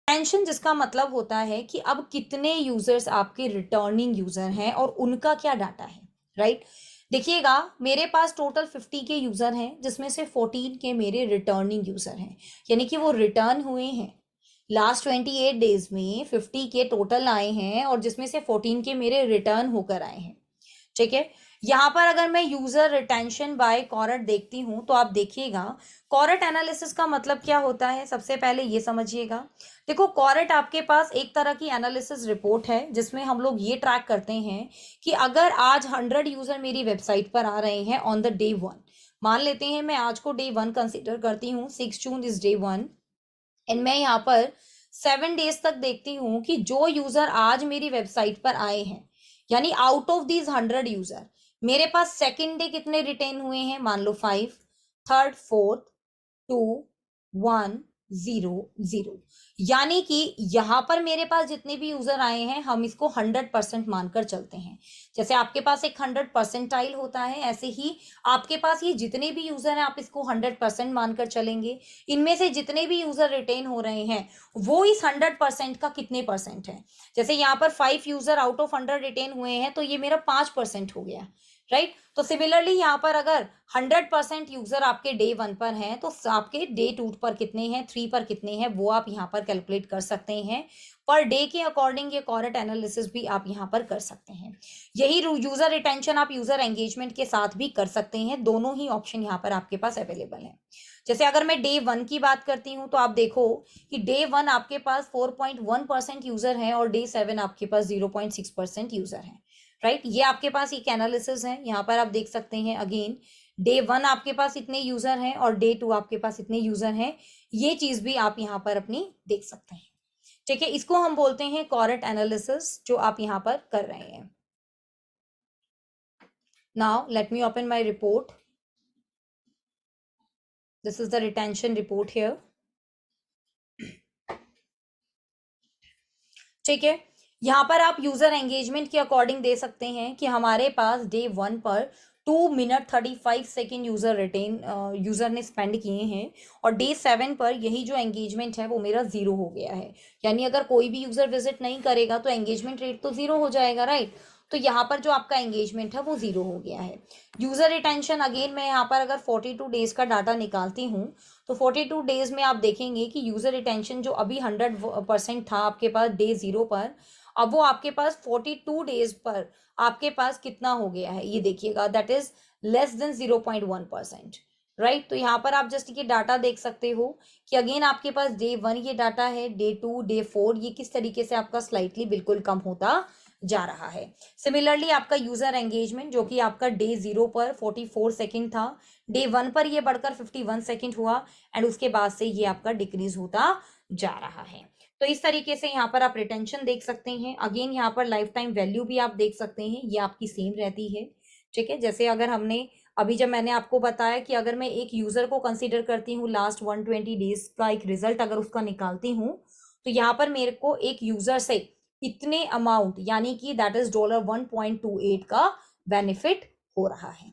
Retention जिसका मतलब होता है कि अब कितने यूजर्स आपके रिटर्निंग यूजर हैं और उनका क्या डाटा है, राइट। देखिएगा, मेरे पास टोटल 50 के यूजर हैं जिसमें से 14 के मेरे रिटर्निंग यूजर हैं, यानी कि वो रिटर्न हुए हैं लास्ट 28 डेज में। 50 के टोटल आए हैं और जिसमें से 14 के मेरे रिटर्न होकर आए हैं, ठीक है। यहां पर अगर मैं यूजर रिटेंशन बाय कॉरेट देखती हूं तो आप देखिएगा, कॉरेट एनालिसिस का मतलब क्या होता है, सबसे पहले ये समझिएगा। देखो, कॉरेट आपके पास एक तरह की एनालिसिस रिपोर्ट है जिसमें हम लोग ये ट्रैक करते हैं कि अगर आज 100 यूजर मेरी वेबसाइट पर आ रहे हैं ऑन द डे 1, मान लेते हैं मैं आज को डे 1 कंसिडर करती हूँ, 6 जून इज डे 1, एंड मैं यहाँ पर 7 डेज तक देखती हूँ कि जो यूजर आज मेरी वेबसाइट पर आए हैं, यानी आउट ऑफ दीज 100 यूजर मेरे पास सेकेंड डे कितने रिटेन हुए हैं, मान लो 5, थर्ड, फोर्थ, 2, 1, 0, 0, यानी कि यहां पर मेरे पास जितने भी यूजर आए हैं हम इसको 100% मानकर चलते हैं। जैसे आपके पास एक 100 परसेंटाइल होता है, ऐसे ही आपके पास ये जितने भी यूजर हैं आप इसको 100% मानकर चलेंगे। इनमें से जितने भी यूजर रिटेन हो रहे हैं वो इस 100% का कितने परसेंट है। जैसे यहाँ पर 5 यूजर आउट ऑफ 100 रिटेन हुए हैं तो ये मेरा 5% हो गया, राइट। तो सिमिलरली यहाँ पर अगर 100% यूजर आपके डे 1 पर हैं तो आपके डे 2 पर कितने हैं, 3 पर कितने हैं, वो आप यहाँ पर कैलकुलेट कर सकते हैं। पर डे के अकॉर्डिंग ये कॉरेट एनालिसिस भी आप यहाँ पर कर सकते हैं। यही यूजर रिटेंशन आप यूजर एंगेजमेंट के साथ भी कर सकते हैं, दोनों ही ऑप्शन यहाँ पर आपके पास अवेलेबल है। जैसे अगर मैं डे 1 की बात करती हूँ तो आप देखो कि डे 1 आपके पास 4.1% यूजर है और डे 7 आपके पास 0.6% यूजर है, राइट। ये आपके पास एक एनालिसिस है, यहाँ पर आप देख सकते हैं अगेन डे 1 आपके पास इतने यूजर हैं और डे 2 आपके पास इतने यूजर हैं। ये चीज भी आप यहाँ पर अपनी देख सकते हैं, ठीक है। इसको हम बोलते हैं कॉरेट एनालिसिस जो आप यहाँ पर कर रहे हैं। Now let me open my report. This is the retention report here, ठीक है। यहाँ पर आप यूजर एंगेजमेंट के अकॉर्डिंग दे सकते हैं कि हमारे पास डे 1 पर 2 मिनट 35 सेकेंड यूजर ने स्पेंड किए हैं और डे 7 पर यही जो एंगेजमेंट है वो मेरा 0 हो गया है। यानी अगर कोई भी यूजर विजिट नहीं करेगा तो एंगेजमेंट रेट तो 0 हो जाएगा, राइट। तो यहाँ पर जो आपका एंगेजमेंट है वो 0 हो गया है। यूजर रिटेंशन अगेन मैं यहाँ पर अगर 42 डेज का डाटा निकालती हूँ तो 42 डेज में आप देखेंगे कि यूजर रिटेंशन जो अभी 100% था आपके पास डे 0 पर, अब वो आपके पास 42 डेज पर आपके पास कितना हो गया है, ये देखिएगा, that is less than 0.1%, right. तो यहाँ पर आप जस्ट ये डाटा देख सकते हो कि अगेन आपके पास डे 1 ये डाटा है, डे 2, डे 4 ये किस तरीके से आपका स्लाइटली बिल्कुल कम होता जा रहा है। सिमिलरली आपका यूजर एंगेजमेंट जो कि आपका डे 0 पर 44 सेकेंड था, डे 1 पर ये बढ़कर 51 सेकेंड हुआ एंड उसके बाद से ये आपका डिक्रीज होता जा रहा है। तो इस तरीके से यहाँ पर आप रिटेंशन देख सकते हैं। अगेन यहाँ पर लाइफ टाइम वैल्यू भी आप देख सकते हैं, ये आपकी सेम रहती है, ठीक है। जैसे अगर हमने अभी जब मैंने आपको बताया कि अगर मैं एक यूजर को कंसीडर करती हूँ लास्ट 120 डेज का एक रिजल्ट अगर उसका निकालती हूँ तो यहाँ पर मेरे को एक यूजर से इतने अमाउंट यानी कि दैट इज $1.28 का बेनिफिट हो रहा है।